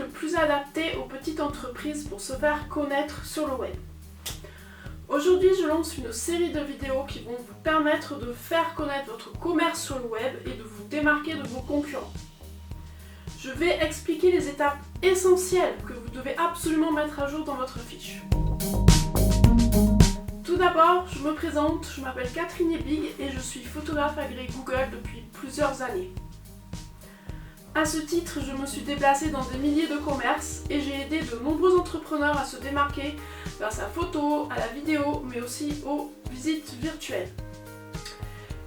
le plus adapté aux petites entreprises pour se faire connaître sur le web. Aujourd'hui, je lance une série de vidéos qui vont vous permettre de faire connaître votre commerce sur le web et de vous démarquer de vos concurrents. Je vais expliquer les étapes essentielles que vous devez absolument mettre à jour dans votre fiche. Tout d'abord, je me présente, je m'appelle Catherine Ebig et je suis photographe agréée Google depuis plusieurs années. À ce titre, je me suis déplacée dans des milliers de commerces et j'ai aidé de nombreux entrepreneurs à se démarquer grâce à la photo, à la vidéo, mais aussi aux visites virtuelles.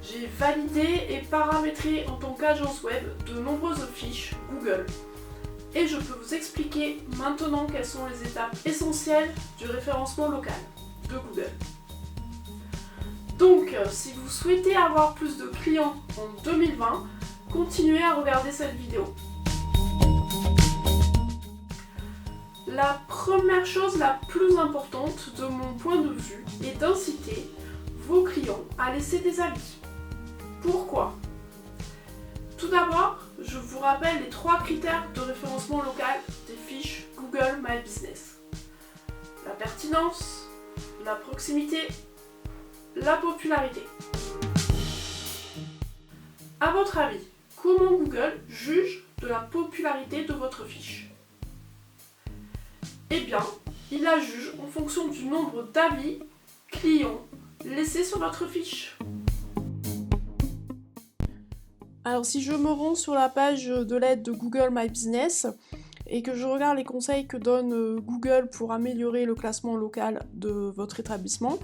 J'ai validé et paramétré en tant qu'agence web de nombreuses fiches Google. Et je peux vous expliquer maintenant quelles sont les étapes essentielles du référencement local de Google. Donc, si vous souhaitez avoir plus de clients en 2020, continuez à regarder cette vidéo. La première chose la plus importante de mon point de vue est d'inciter vos clients à laisser des avis. Pourquoi ? Tout d'abord, je vous rappelle les 3 critères de référencement local des fiches Google My Business. La pertinence, la proximité, la popularité. À votre avis, comment Google juge de la popularité de votre fiche ? Eh bien, il la juge en fonction du nombre d'avis clients laissés sur votre fiche. Alors si je me rends sur la page de l'aide de Google My Business et que je regarde les conseils que donne Google pour améliorer le classement local de votre établissement,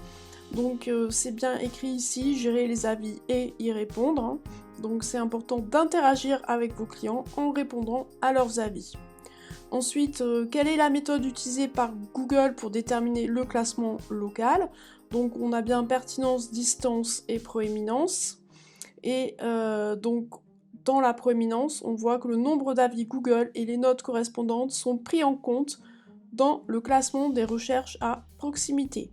donc c'est bien écrit ici, gérer les avis et y répondre. Donc c'est important d'interagir avec vos clients en répondant à leurs avis. Ensuite, quelle est la méthode utilisée par Google pour déterminer le classement local ? Donc on a bien pertinence, distance et proéminence. Et donc dans la proéminence, on voit que le nombre d'avis Google et les notes correspondantes sont pris en compte dans le classement des recherches à proximité.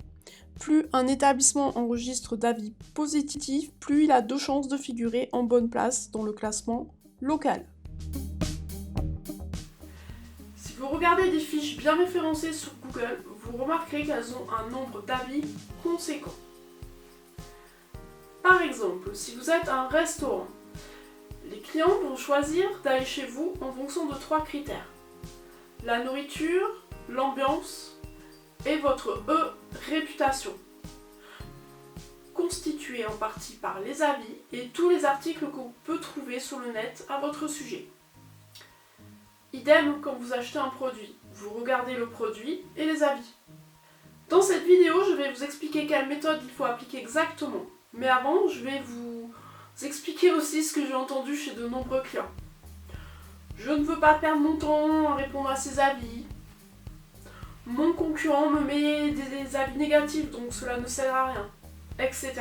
Plus un établissement enregistre d'avis positifs, plus il a de chances de figurer en bonne place dans le classement local. Si vous regardez des fiches bien référencées sur Google, vous remarquerez qu'elles ont un nombre d'avis conséquent. Par exemple, si vous êtes un restaurant, les clients vont choisir d'aller chez vous en fonction de 3 critères. La nourriture, l'ambiance et votre réputation, constituée en partie par les avis et tous les articles qu'on peut trouver sur le net à votre sujet. Idem quand vous achetez un produit, vous regardez le produit et les avis. Dans cette vidéo, je vais vous expliquer quelle méthode il faut appliquer exactement. Mais avant, je vais vous expliquer aussi ce que j'ai entendu chez de nombreux clients. Je ne veux pas perdre mon temps à répondre à ces avis. Mon concurrent me met des avis négatifs, donc cela ne sert à rien, etc.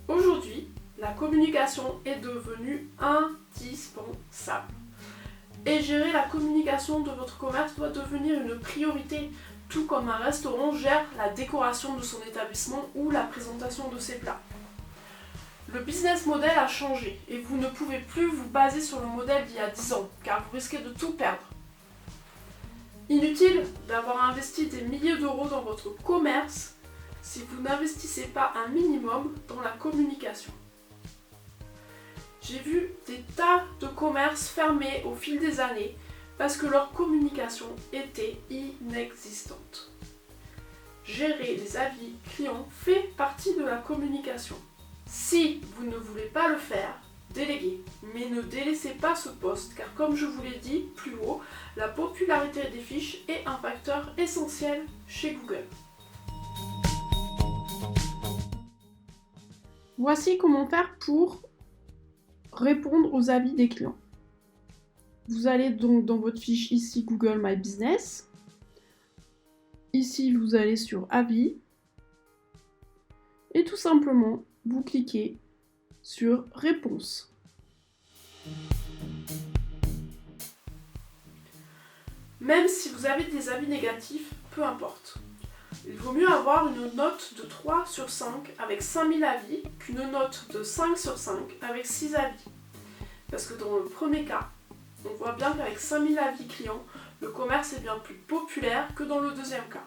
Aujourd'hui, la communication est devenue indispensable. Et gérer la communication de votre commerce doit devenir une priorité, tout comme un restaurant gère la décoration de son établissement ou la présentation de ses plats. Le business model a changé et vous ne pouvez plus vous baser sur le modèle d'il y a 10 ans, car vous risquez de tout perdre. Inutile d'avoir investi des milliers d'euros dans votre commerce si vous n'investissez pas un minimum dans la communication. J'ai vu des tas de commerces fermés au fil des années parce que leur communication était inexistante. Gérer les avis clients fait partie de la communication. Si vous ne voulez pas le faire, déléguez, mais ne délaissez pas ce poste car comme je vous l'ai dit plus haut, la popularité des fiches est un facteur essentiel chez Google. Voici comment faire pour répondre aux avis des clients. Vous allez donc dans votre fiche ici Google My Business. Ici vous allez sur avis et tout simplement vous cliquez sur réponse. Même si vous avez des avis négatifs, peu importe. Il vaut mieux avoir une note de 3 sur 5 avec 5000 avis qu'une note de 5 sur 5 avec 6 avis. Parce que dans le premier cas, On voit bien qu'avec 5000 avis clients, le commerce est bien plus populaire que dans le deuxième cas.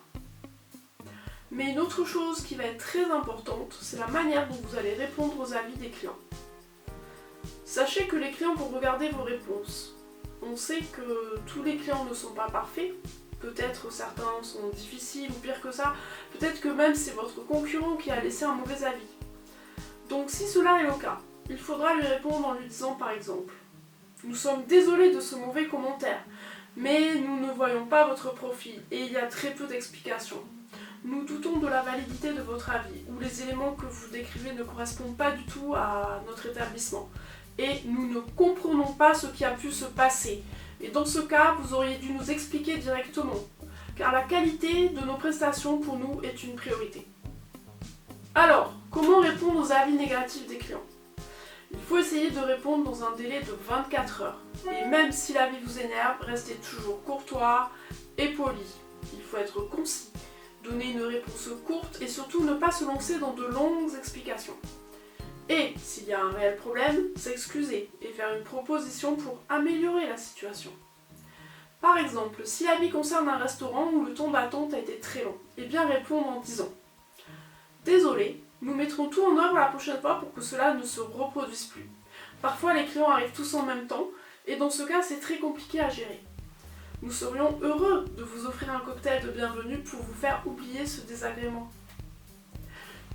Mais une autre chose qui va être très importante, c'est la manière dont vous allez répondre aux avis des clients. Sachez que les clients vont regarder vos réponses. On sait que tous les clients ne sont pas parfaits, peut-être certains sont difficiles ou pire que ça, peut-être que même c'est votre concurrent qui a laissé un mauvais avis. Donc si cela est le cas, il faudra lui répondre en lui disant par exemple « Nous sommes désolés de ce mauvais commentaire, mais nous ne voyons pas votre profil et il y a très peu d'explications. Nous doutons de la validité de votre avis ou les éléments que vous décrivez ne correspondent pas du tout à notre établissement. Et nous ne comprenons pas ce qui a pu se passer. Et dans ce cas, vous auriez dû nous expliquer directement, car la qualité de nos prestations pour nous est une priorité. » Alors, comment répondre aux avis négatifs des clients ? Il faut essayer de répondre dans un délai de 24 heures. Et même si l'avis vous énerve, restez toujours courtois et poli. Il faut être concis, donner une réponse courte et surtout ne pas se lancer dans de longues explications. Et, s'il y a un réel problème, s'excuser et faire une proposition pour améliorer la situation. Par exemple, si l'avis concerne un restaurant où le temps d'attente a été très long, eh bien répondre en disant « Désolé, nous mettrons tout en œuvre la prochaine fois pour que cela ne se reproduise plus. Parfois les clients arrivent tous en même temps, et dans ce cas c'est très compliqué à gérer. Nous serions heureux de vous offrir un cocktail de bienvenue pour vous faire oublier ce désagrément. »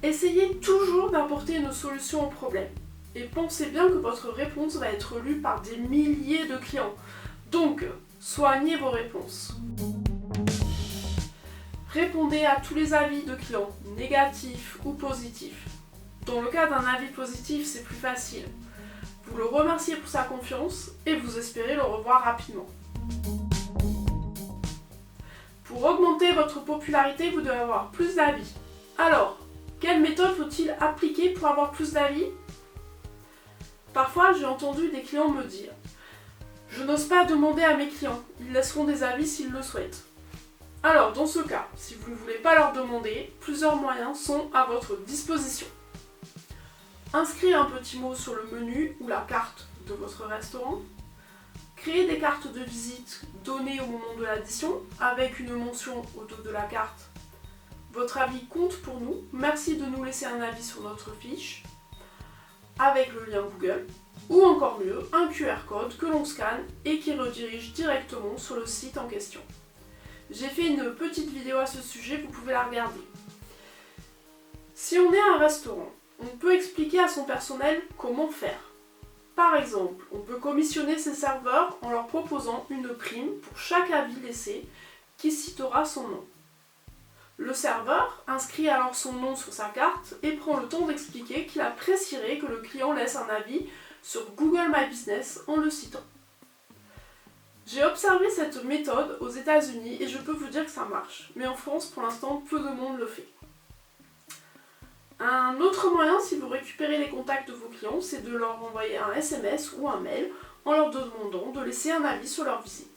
Essayez toujours d'apporter une solution au problème. Et pensez bien que votre réponse va être lue par des milliers de clients. Donc, soignez vos réponses. Répondez à tous les avis de clients, négatifs ou positifs. Dans le cas d'un avis positif, c'est plus facile. Vous le remerciez pour sa confiance et vous espérez le revoir rapidement. Pour augmenter votre popularité, vous devez avoir plus d'avis. Alors, quelle méthode faut-il appliquer pour avoir plus d'avis ? Parfois, j'ai entendu des clients me dire « Je n'ose pas demander à mes clients, ils laisseront des avis s'ils le souhaitent. » Alors, dans ce cas, si vous ne voulez pas leur demander, plusieurs moyens sont à votre disposition. Inscrire un petit mot sur le menu ou la carte de votre restaurant. Créer des cartes de visite données au moment de l'addition, avec une mention au dos de la carte. Votre avis compte pour nous, merci de nous laisser un avis sur notre fiche, avec le lien Google, ou encore mieux, un QR code que l'on scanne et qui redirige directement sur le site en question. J'ai fait une petite vidéo à ce sujet, vous pouvez la regarder. Si on est à un restaurant, on peut expliquer à son personnel comment faire. Par exemple, on peut commissionner ses serveurs en leur proposant une prime pour chaque avis laissé qui citera son nom. Le serveur inscrit alors son nom sur sa carte et prend le temps d'expliquer qu'il apprécierait que le client laisse un avis sur Google My Business en le citant. J'ai observé cette méthode aux États-Unis et je peux vous dire que ça marche, mais en France pour l'instant peu de monde le fait. Un autre moyen, si vous récupérez les contacts de vos clients, c'est de leur envoyer un SMS ou un mail en leur demandant de laisser un avis sur leur visite.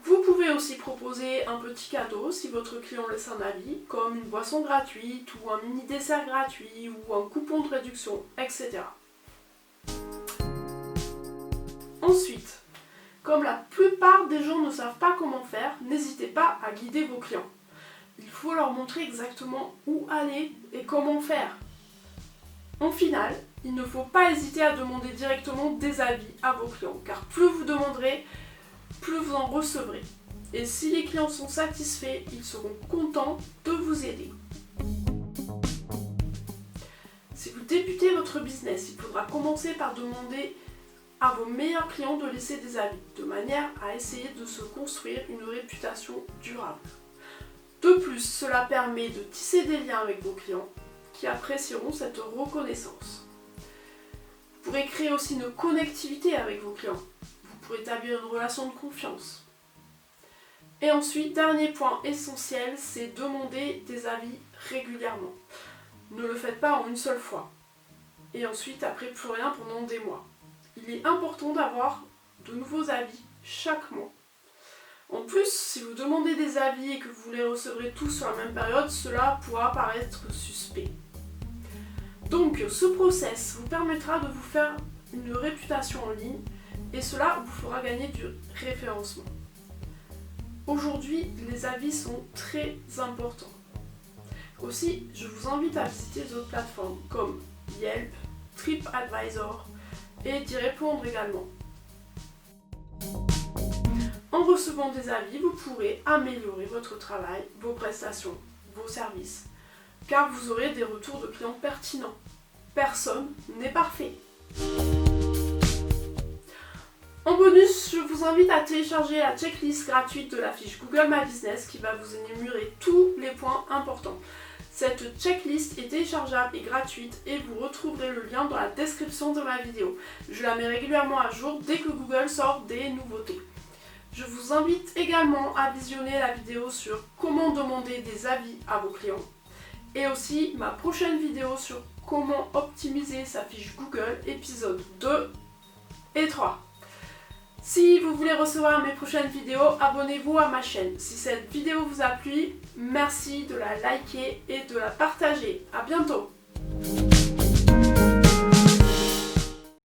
Vous pouvez aussi proposer un petit cadeau si votre client laisse un avis, comme une boisson gratuite ou un mini dessert gratuit ou un coupon de réduction, etc. Ensuite, comme la plupart des gens ne savent pas comment faire, n'hésitez pas à guider vos clients. Il faut leur montrer exactement où aller et comment faire. En final, il ne faut pas hésiter à demander directement des avis à vos clients, car plus vous demanderez, plus vous en recevrez. Et si les clients sont satisfaits, ils seront contents de vous aider. Si vous débutez votre business, il faudra commencer par demander à vos meilleurs clients de laisser des avis, de manière à essayer de se construire une réputation durable. De plus, cela permet de tisser des liens avec vos clients qui apprécieront cette reconnaissance. Vous pourrez créer aussi une connectivité avec vos clients. Vous pourrez établir une relation de confiance. Et ensuite, dernier point essentiel, c'est demander des avis régulièrement. Ne le faites pas en une seule fois. Et ensuite, après, plus rien pendant des mois. Il est important d'avoir de nouveaux avis chaque mois. En plus, si vous demandez des avis et que vous les recevrez tous sur la même période, cela pourra paraître suspect. Donc, ce process vous permettra de vous faire une réputation en ligne et cela vous fera gagner du référencement. Aujourd'hui, les avis sont très importants. Aussi, je vous invite à visiter d'autres plateformes comme Yelp, TripAdvisor et d'y répondre également. En recevant des avis, vous pourrez améliorer votre travail, vos prestations, vos services, car vous aurez des retours de clients pertinents. Personne n'est parfait. En bonus, je vous invite à télécharger la checklist gratuite de la fiche Google My Business qui va vous énumérer tous les points importants. Cette checklist est téléchargeable et gratuite et vous retrouverez le lien dans la description de ma vidéo. Je la mets régulièrement à jour dès que Google sort des nouveautés. Je vous invite également à visionner la vidéo sur comment demander des avis à vos clients et aussi ma prochaine vidéo sur comment optimiser sa fiche Google, épisode 2 et 3. Si vous voulez recevoir mes prochaines vidéos, abonnez-vous à ma chaîne. Si cette vidéo vous a plu, merci de la liker et de la partager. À bientôt!